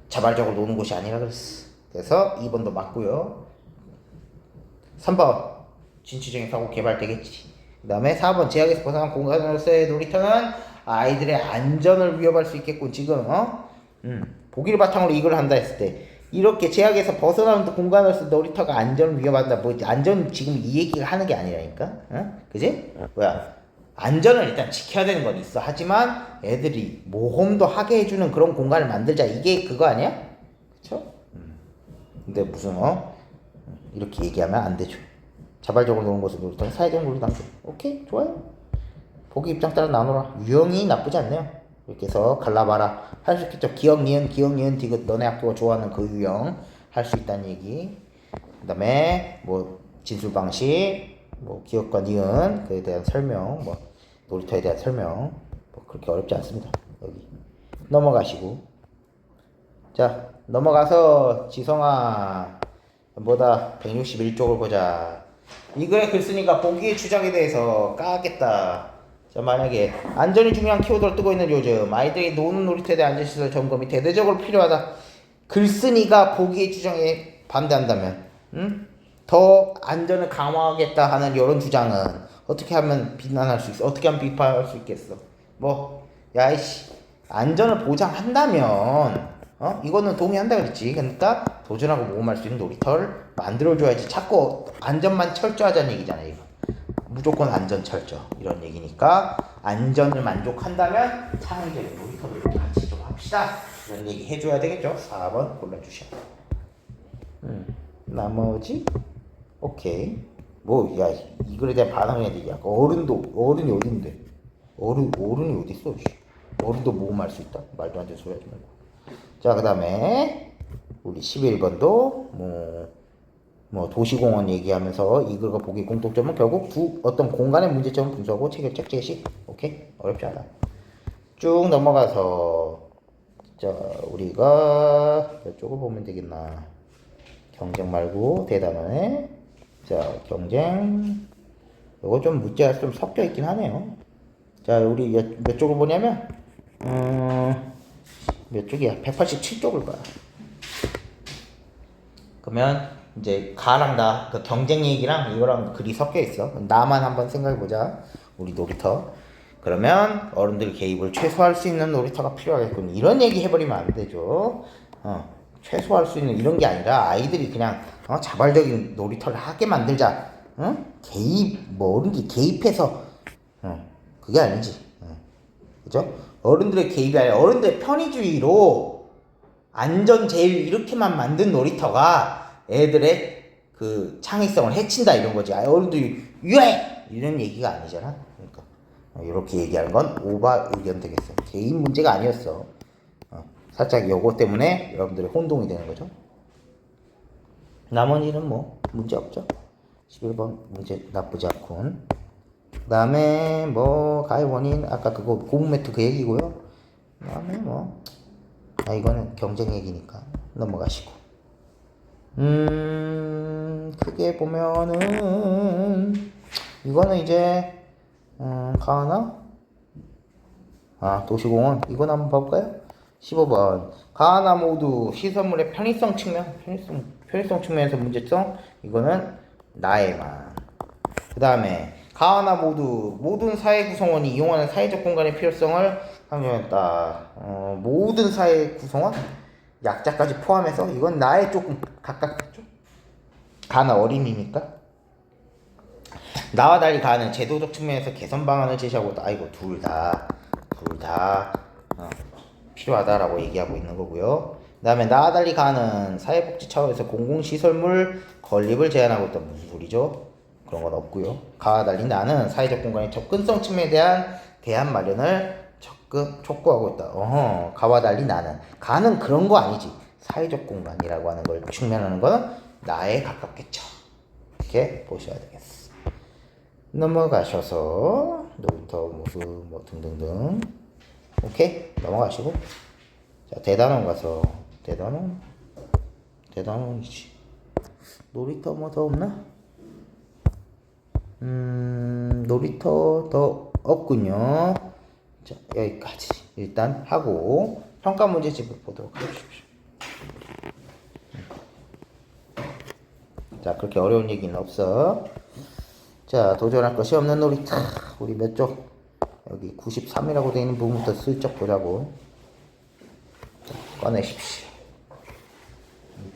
Speaker 1: 자발적으로 노는 곳이 아니라 그랬어. 그래서 2번도 맞고요. 3번 진취적인 사고 개발되겠지. 그 다음에 4번 제약에서 벗어난 공간으로서의 놀이터는 아이들의 안전을 위협할 수 있겠군. 지금 보기를 바탕으로 이걸 한다 했을 때 이렇게 제약에서 벗어나는 공간으로서 놀이터가 안전을 위협한다. 뭐 안전 지금 이 얘기가 하는 게 아니라니까. 그지? 안전을 일단 지켜야 되는 건 있어. 하지만 애들이 모험도 하게 해주는 그런 공간을 만들자. 이게 그거 아니야? 그쵸? 근데 무슨 이렇게 얘기하면 안 되죠. 자발적으로 노는 것을 놀이터는 사회적 논리 강조. 오케이, 좋아요. 보기 입장 따라 나누라. 유형이 나쁘지 않네요. 이렇게 해서 갈라봐라. 할 수 있겠죠. 기억, 니은, 디귿. 너네 학교가 좋아하는 그 유형 할 수 있다는 얘기. 그 다음에 진술 방식, 기억과 니은 그에 대한 설명, 놀이터에 대한 설명. 그렇게 어렵지 않습니다. 여기 넘어가시고. 자, 넘어가서 지성아 161쪽을 보자. 이 글에 글 쓰니까 보기의 주장에 대해서 까겠다. 자, 만약에 안전이 중요한 키워드를 뜨고 있는 요즘 아이들이 노는 놀이터에 대한 안전시설 점검이 대대적으로 필요하다. 글 쓰니가 보기의 주장에 반대한다면 더 안전을 강화하겠다 하는 이런 주장은 어떻게 하면 비난할 수 있어? 어떻게 하면 비판할 수 있겠어? 야이씨 안전을 보장한다면 이거는 동의한다 그랬지. 그러니까 도전하고 모험할 수 있는 놀이터를 만들어줘야지. 자꾸 안전만 철저하자는 얘기잖아. 이거 무조건 안전 철저 이런 얘기니까 안전을 만족한다면 창의적인 놀이터를 같이 좀 합시다 이런 얘기 해줘야 되겠죠. 4번 골라주셔. 나머지 오케이. 이 글에 대한 반응을 해야 되지. 어른이 어딘데? 어른이 어딨어? 어른도 모험할 수 있다? 말도 안 되는 소리 하지 말고. 자, 그 다음에 우리 11번도 도시공원 얘기하면서 이 글과 보기 공통점은 결국 어떤 공간의 문제점을 분석하고 체결책 제시. 오케이? 어렵지 않아. 쭉 넘어가서 자, 우리가 이쪽을 보면 되겠나. 경쟁 말고 대단원에 자, 경쟁 이거 좀 문제가 좀 섞여 있긴 하네요. 자, 우리 몇 쪽을 보냐면 몇 쪽이야? 187쪽을 봐. 그러면 이제 가랑 나 그 경쟁 얘기랑 이거랑 글이 섞여 있어. 나만 한번 생각해 보자. 우리 놀이터. 그러면 어른들 개입을 최소화할 수 있는 놀이터가 필요하겠군. 이런 얘기 해버리면 안 되죠. 최소화할 수 있는 이런 게 아니라 아이들이 그냥 자발적인 놀이터를 하게 만들자. 응? 개입 뭐 어른들이 개입해서 그게 아니지. 그죠? 어른들의 개입이 아니라 어른들의 편의주의로 안전 제일 이렇게만 만든 놀이터가 애들의 그 창의성을 해친다 이런 거지. 어른들이 유해 이런 얘기가 아니잖아. 그러니까 이렇게 얘기하는 건 오바 의견 되겠어. 개인 문제가 아니었어. 살짝 요거 때문에 여러분들의 혼동이 되는 거죠. 나머지는 뭐 문제 없죠. 11번 문제 나쁘지 않군. 그 다음에 뭐 가해 원인 아까 그거 고무 매트 그 얘기고요. 그 다음에 뭐 이거는 경쟁 얘기니까 넘어가시고. 크게 보면은 이거는 이제 가하나? 도시공원 이건 한번 봐볼까요? 15번 가하나 모두 시설물의 편의성 측면에서 문제점 이거는 나에만. 그 다음에 가하나 모두 모든 사회 구성원이 이용하는 사회적 공간의 필요성을 강조했다. 모든 사회 구성원 약자까지 포함해서 이건 나에 조금 가깝겠죠. 가하나 어린이니까. 나와 달리 가하는 제도적 측면에서 개선 방안을 제시하고 있다. 이거 둘 다 필요하다라고 얘기하고 있는 거고요. 그 다음에 나와 달리 가하는 사회복지 차원에서 공공시설물 건립을 제한하고 있다. 무슨 소리죠? 그런 건 없고요. 가와 달리 나는 사회적 공간의 접근성 측면에 대한 대안 마련을 촉구하고 있다. 가와 달리 나는 가는 그런 거 아니지. 사회적 공간이라고 하는 걸 측면하는 거는 나에 가깝겠죠. 이렇게 보셔야 되겠어. 넘어가셔서 놀이터 모습 뭐 등등등. 오케이 넘어가시고 자 대단원 가서 대단원이지. 놀이터 뭐 더 없나? 놀이터 더 없군요. 자, 여기까지 일단 하고 평가 문제집을 보도록 하십시오. 자, 그렇게 어려운 얘기는 없어. 자, 도전할 것이 없는 놀이터. 우리 몇 쪽? 여기 93이라고 되어 있는 부분부터 슬쩍 보자고. 자, 꺼내십시오.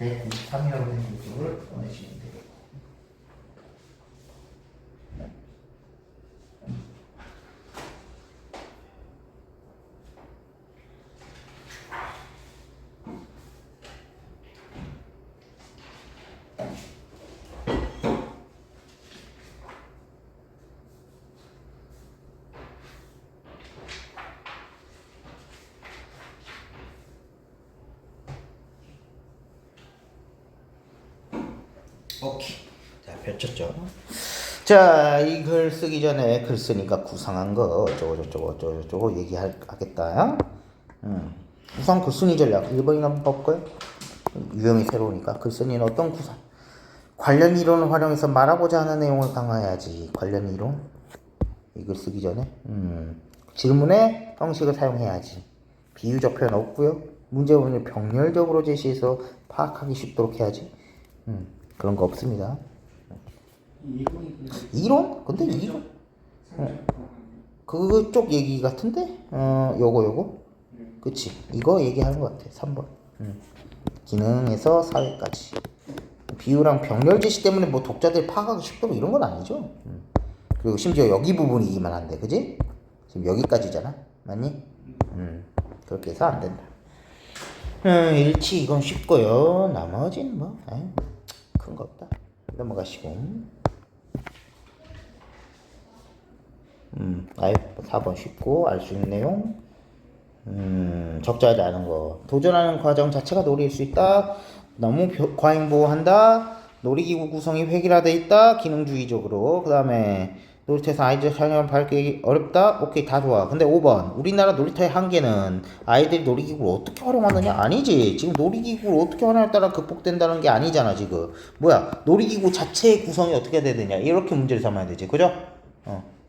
Speaker 1: 293이라고 되어 있는 부분을 꺼내시면 돼요. 오케이. 자, 펼쳤죠. 자, 이 글 쓰기 전에 글 쓰니까 구상한 거 어쩌고 얘기하겠다. 우선 글쓴이 전략 1번이나 한번 볼까요? 유형이 새로우니까 글쓴이는 어떤 구상? 관련 이론을 활용해서 말하고자 하는 내용을 강화해야지. 관련 이론? 이 글 쓰기 전에 질문의 형식을 사용해야지. 비유적 표현 없고요. 문제 부분을 병렬적으로 제시해서 파악하기 쉽도록 해야지. 그런 거 없습니다. 이론? 근데 이론? 그쪽 얘기 같은데? 요거 그치? 이거 얘기하는 것 같아. 3번 기능에서 사회까지 비유랑 병렬 제시 때문에 뭐 독자들이 파악하기 쉽도록 이런 건 아니죠. 그리고 심지어 여기 부분이기만 한데 그지? 지금 여기까지잖아. 맞니? 그렇게 해서 안 된다. 일치 이건 쉽고요. 나머지는 뭐 큰 거 없다. 넘어가시고 4번 쉽고 알 수 있는 내용. 적절하지 않은 거. 도전하는 과정 자체가 놀이일 수 있다. 너무 과잉보호한다. 놀이기구 구성이 획일화돼 있다. 기능주의적으로. 그 다음에 놀이터에서 아이들 사용하면 밝기 어렵다. 오케이 다 좋아. 근데 5번 우리나라 놀이터의 한계는 아이들이 놀이기구를 어떻게 활용하느냐? 아니지. 지금 놀이기구를 어떻게 활용에 따라 극복된다는 게 아니잖아 지금. 뭐야 놀이기구 자체의 구성이 어떻게 돼야 되냐 이렇게 문제를 삼아야 되지. 그죠?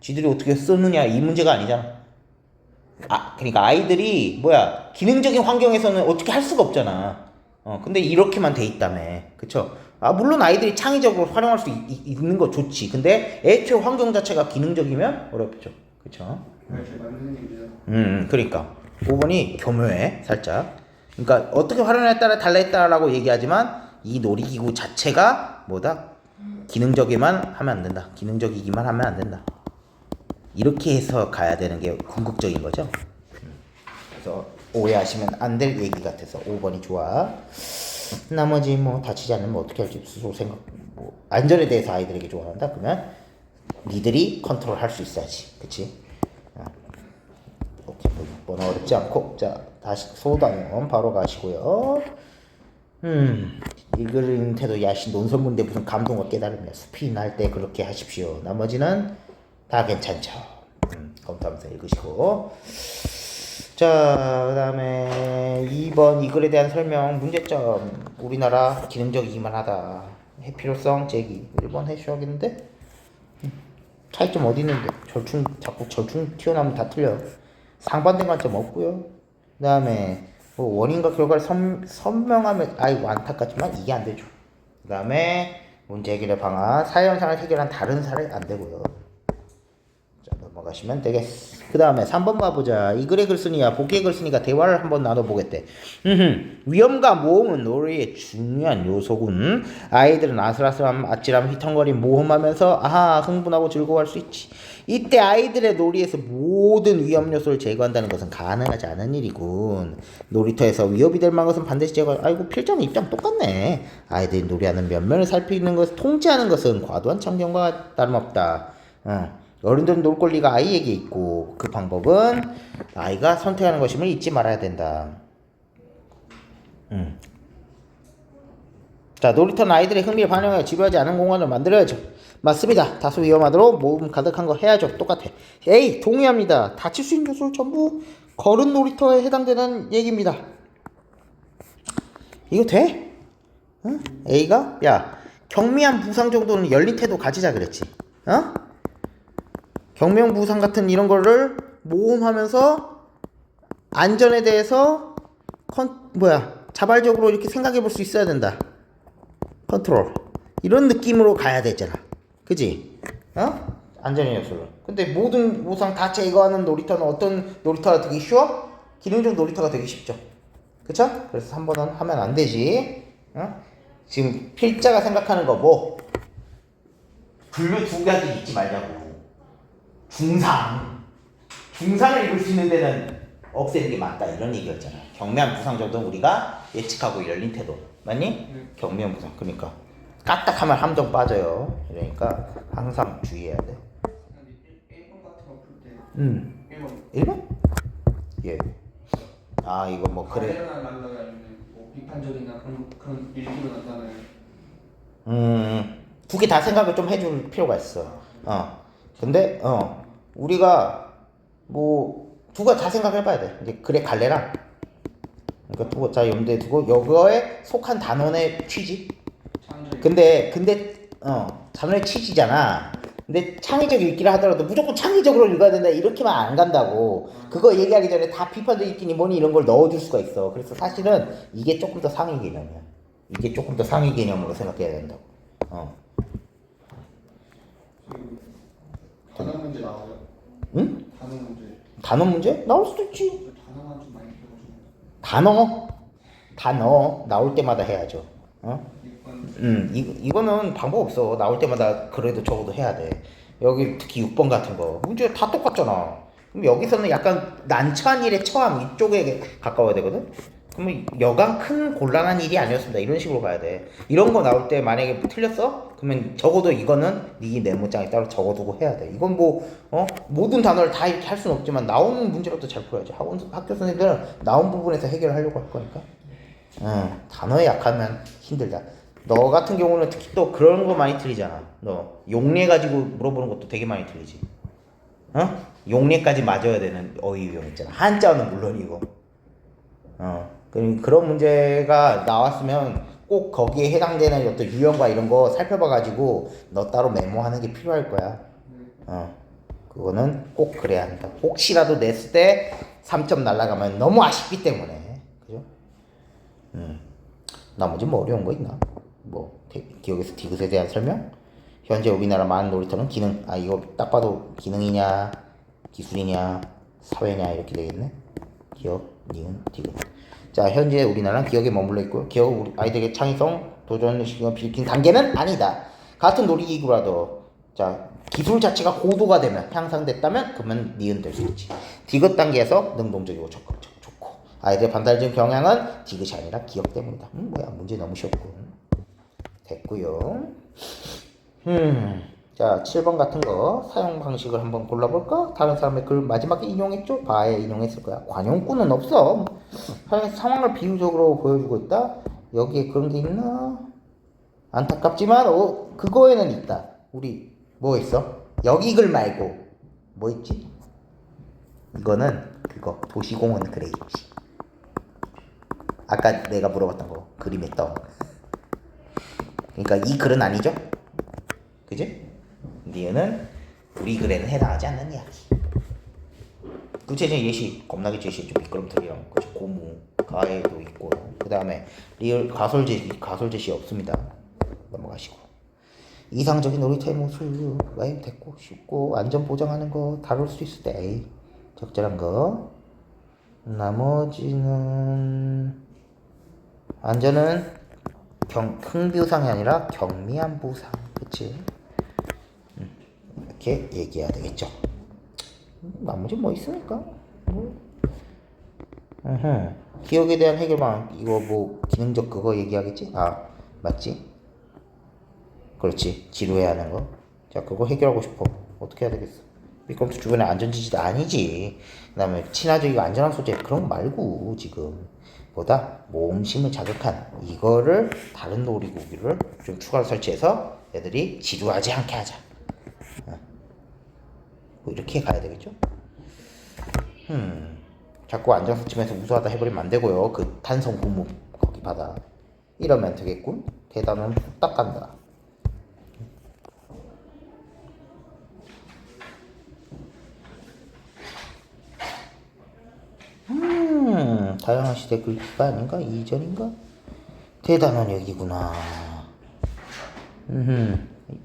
Speaker 1: 지들이 어떻게 쓰느냐 이 문제가 아니잖아. 그러니까 아이들이 기능적인 환경에서는 어떻게 할 수가 없잖아. 근데 이렇게만 돼 있다며. 그쵸? 물론 아이들이 창의적으로 활용할 수 있는 거 좋지. 근데 애초에 환경 자체가 기능적이면 어렵죠. 그쵸? 그러니까 5번이 교묘해 살짝. 그러니까 어떻게 활용에 따라 달라있다라고 얘기하지만 이 놀이기구 자체가 뭐다? 기능적이만 하면 안 된다. 기능적이기만 하면 안 된다. 이렇게 해서 가야 되는 게 궁극적인 거죠. 그래서 오해하시면 안 될 얘기 같아서 5번이 좋아. 나머지 뭐 다치지 않으면 어떻게 할지 스스로 생각, 뭐 안전에 대해서 아이들에게 좋아한다. 그러면 니들이 컨트롤 할 수 있어야지. 그치? 오케이. 뭐 6번 어렵지 않고. 자, 다시 소단원 바로 가시고요. 읽을 때도 야시 논설문데 무슨 감동과 깨달음이야. 숲이 날 때 그렇게 하십시오. 나머지는 다 괜찮죠. 검토하면서 읽으시고. 자, 그 다음에 2번 이 글에 대한 설명. 문제점. 우리나라 기능적이기만 하다. 해필요성 제기. 1번 해주셔야겠는데? 차이점 어디 있는데? 자꾸 절충 튀어나오면 다 틀려. 상반된 관점 없고요. 그 다음에 뭐 원인과 결과를 선명하면 아이고 안타깝지만 이게 안 되죠. 그 다음에 문제 해결의 방안. 사회 현상을 해결한 다른 사례 안 되고요. 자, 넘어가시면 되겠어. 그 다음에 3번 봐보자. 이 글의 글쓴이와 보기의 글쓴이가 대화를 한번 나눠보겠대. 위험과 모험은 놀이의 중요한 요소군. 아이들은 아슬아슬함, 아찔함, 휘청거림, 모험하면서 아하 흥분하고 즐거워할 수 있지. 이때 아이들의 놀이에서 모든 위험 요소를 제거한다는 것은 가능하지 않은 일이군. 놀이터에서 위협이 될 만한 것은 반드시 제거. 아이고 필자는 입장 똑같네. 아이들이 놀이하는 면면을 살피는 것을 통제하는 것은 과도한 참견과 다름없다. 어른들은 놀 권리가 아이에게 있고 그 방법은 아이가 선택하는 것임을 잊지 말아야 된다. 자, 놀이터는 아이들의 흥미를 반영하여 지루하지 않은 공간을 만들어야죠. 맞습니다. 다소 위험하도록 모험 가득한 거 해야죠. 똑같아. 에이, 동의합니다. 다칠 수 있는 요소를 전부 걸은 놀이터에 해당되는 얘기입니다. 이거 돼? 응? A가? 야, 경미한 부상 정도는 열린 태도 가지자 그랬지. 경미한 부상 같은 이런 거를 모험하면서 안전에 대해서 자발적으로 이렇게 생각해 볼 수 있어야 된다. 컨트롤. 이런 느낌으로 가야 되잖아. 그지? 안전의 요소를. 근데 모든 보상 다 제거하는 놀이터는 어떤 놀이터가 되기 쉬워? 기능적 놀이터가 되기 쉽죠. 그쵸? 그래서 3번은 하면 안 되지. 지금 필자가 생각하는 거 뭐? 분류 2가지 잊지 말자고. 중상을 입을 수 있는 데는 없애는 게 맞다. 이런 얘기였잖아. 경미한 부상 정도는 우리가 예측하고 열린 태도. 맞니? 경미한 부상. 그러니까. 까딱하면 함정 빠져요. 그러니까 항상 주의해야 돼.
Speaker 2: 1번 같은 거 풀 때 1번
Speaker 1: 1번? 예. 아 이거 뭐 그래.
Speaker 2: 가해나 난다가 아니면 뭐 비판적이나 그런 일기로 난다는.
Speaker 1: 두 개 다 생각을 좀 해줄 필요가 있어. 근데 우리가 뭐 두 개 다 생각해봐야 돼. 이제 그래 갈래랑. 그러니까 두고 자 염두에 두고 이거에 속한 단원의 취지. 근데 단원의 취지잖아. 근데 창의적 읽기를 하더라도 무조건 창의적으로 읽어야 된다 이렇게만 안 간다고. 그거 얘기하기 전에 다 비판적 읽기니 뭐니 이런 걸 넣어줄 수가 있어. 그래서 사실은 이게 조금 더 상위 개념이야. 이게 조금 더 상위 개념으로 생각해야 된다고.
Speaker 2: 단어 문제 나와요?
Speaker 1: 응?
Speaker 2: 단어 문제.
Speaker 1: 단어 문제? 나올 수도 있지.
Speaker 2: 단어만 좀 많이 배워줘.
Speaker 1: 단어 나올 때마다 해야죠. 이거는 방법 없어. 나올 때마다 그래도 적어도 해야 돼. 여기 특히 6번 같은 거 문제 다 똑같잖아. 그럼 여기서는 약간 난처한 일의 처함 이쪽에 가까워야 되거든. 그러면 여간 큰 곤란한 일이 아니었습니다. 이런 식으로 가야 돼. 이런 거 나올 때 만약에 틀렸어? 그러면 적어도 이거는 네 메모장에 따로 적어두고 해야 돼. 이건 뭐 모든 단어를 다 이렇게 할 수는 없지만 나오는 문제로도 잘 풀어야지. 학교 선생님들은 나온 부분에서 해결하려고 할 거니까. 단어에 약하면 힘들다. 너 같은 경우는 특히 또 그런 거 많이 틀리잖아. 너 용례 가지고 물어보는 것도 되게 많이 틀리지. 용례까지 맞아야 되는 어휘 유형 있잖아. 한자어는 물론이고. 그런 문제가 나왔으면 꼭 거기에 해당되는 어떤 유형과 이런 거 살펴봐가지고 너 따로 메모하는 게 필요할 거야. 그거는 꼭 그래야 한다. 혹시라도 냈을 때 3점 날라가면 너무 아쉽기 때문에. 그죠? 나머지 뭐 어려운 거 있나? 뭐 기억에서 디귿에 대한 설명? 현재 우리나라 많은 놀이터는 기능. 이거 딱 봐도 기능이냐 기술이냐 사회냐 이렇게 되겠네. 기억, 니은, 디귿. 자, 현재 우리나라는 기억에 머물러 있고요. 기억 우리 아이들에게 창의성, 도전의식을 비kin 단계는 아니다. 같은 놀이기구라도 자 기술 자체가 고도가 되면 향상됐다면 그러면 니은 될 수 있지. 디귿 단계에서 능동적이고 적극적 좋고 아이들의 반달적 경향은 디귿이 아니라 기억 때문이다. 뭐야 문제 너무 쉬웠고 됐고요. 자 7번 같은 거 사용 방식을 한번 골라볼까? 다른 사람의 글 마지막에 인용했죠? 바에 인용했을 거야. 관용구는 없어. 상황을 비유적으로 보여주고 있다. 여기에 그런 게 있나? 안타깝지만 그거에는 있다. 우리 뭐 있어? 여기 글 말고 뭐 있지? 이거는 그거 도시공원 그레이지. 아까 내가 물어봤던 거 그림의 떡. 그러니까 이 글은 아니죠? 그지? 니은은 우리 글에는 해당하지 않는 이야기. 구체적인 예시 겁나게 제시해 좀 미끄럼틀이랑 그죠? 고무 가해도 있고 그 다음에 리얼 가설 제시 없습니다. 넘어가시고 이상적인 놀이터의 모습 왜 됐고 쉽고 안전 보장하는 거 다룰 수 있을 때 에이, 적절한 거. 나머지는 안전은 큰 부상이 아니라 경미한 부상 그치? 이렇게 얘기해야 되겠죠. 나머지 뭐 있습니까? 기억에 대한 해결방 이거 뭐 기능적 그거 얘기하겠지? 아 맞지? 그렇지 지루해 하는 거. 자 그거 해결하고 싶어. 어떻게 해야 되겠어? 미끄럼틀 주변에 안전지지대 아니지. 그 다음에 친화적이고 안전한 소재 그런 거 말고 지금 보다 모험심을 자극한 이거를 다른 놀이기구를 좀 추가로 설치해서 애들이 지루하지 않게 하자. 뭐 이렇게 가야 되겠죠? 자꾸 안전수침에서 우수하다 해버리면 안 되고요. 그 탄성 고무 거기 바다 이러면 되겠군. 계단은 후딱 간다. 다양한 시대 글귀가 아닌가? 이전인가? 대단한 여기구나.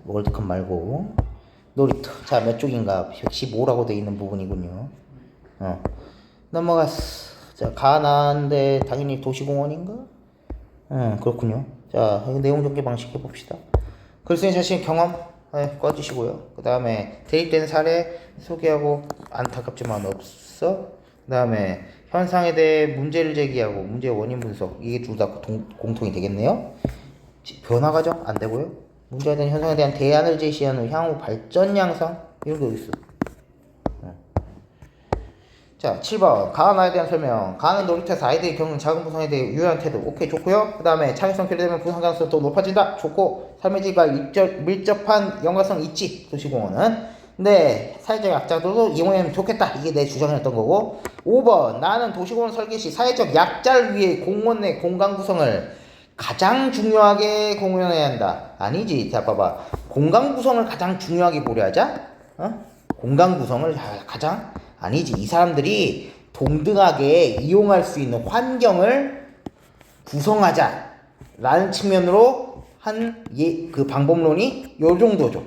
Speaker 1: 월드컵 말고 놀이터. 자, 몇 쪽인가? 115라고 돼 있는 부분이군요. 넘어갔어. 자, 가나인데 당연히 도시공원인가? 그렇군요. 자, 내용 전개 방식 해봅시다. 글쓴이 자신의 경험 꺼주시고요. 그 다음에 대입된 사례 소개하고 안타깝지만 없어. 그 다음에 현상에 대해 문제를 제기하고 문제의 원인 분석 이게 둘 다 공통이 되겠네요. 변화 과정 안 되고요. 문제에 대한 현상에 대한 대안을 제시한 후 향후 발전 양상 이런 거 있어. 자 7번 가나에 대한 설명. 가는 놀이터에서 아이들이 겪는 작은 부상에 대해 유효한 태도 오케이 좋고요. 그 다음에 창의성 교류되면 부상 가능성이 더 높아진다 좋고 삶의 질과 밀접한 연관성 있지 도시공원은. 근데 사회적 약자들도 이용하면 좋겠다 이게 내 주장이었던 거고. 5번 나는 도시공원 설계 시 사회적 약자를 위해 공원 내 공간 구성을 가장 중요하게 공유해야 한다. 아니지. 자 봐봐 공간 구성을 가장 중요하게 고려하자. 공간 구성을 가장 아니지. 이 사람들이 동등하게 이용할 수 있는 환경을 구성하자 라는 측면으로 한 그 방법론이 요 정도죠.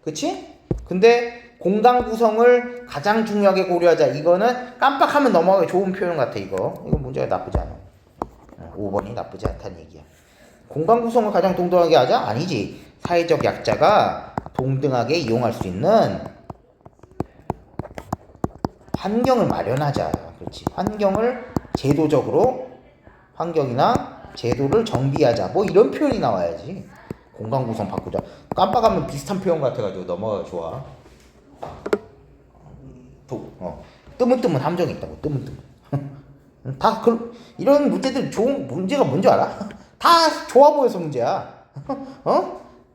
Speaker 1: 그치? 근데 공간 구성을 가장 중요하게 고려하자 이거는 깜빡하면 넘어가기 좋은 표현 같아. 이거 문제가 나쁘지 않아. 5번이 나쁘지 않다는 얘기야. 공간 구성을 가장 동등하게 하자? 아니지. 사회적 약자가 동등하게 이용할 수 있는 환경을 마련하자. 그렇지. 환경을 제도적으로 환경이나 제도를 정비하자. 뭐 이런 표현이 나와야지. 공간 구성 바꾸자. 깜빡하면 비슷한 표현 같아가지고 넘어가 좋아. 뜨문뜨문 함정이 있다고. 뜨문뜨문. 다 이런 문제들 좋은 문제가 뭔지 알아? 다 좋아 보여서 문제야.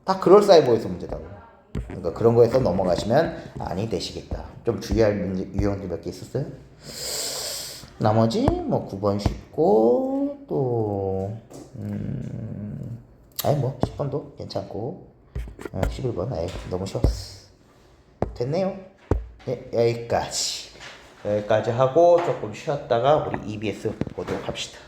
Speaker 1: 다 그럴싸해 보여서 문제다고. 그러니까 그런 거에서 넘어가시면 아니 되시겠다. 좀 주의할 문제 유형들 몇 개 있었어요. 나머지 뭐 9번 쉽고 또 아니 뭐 10번도 괜찮고 11번 너무 쉬웠어. 됐네요. 네, 여기까지 하고 조금 쉬었다가 우리 EBS 보도록 합시다.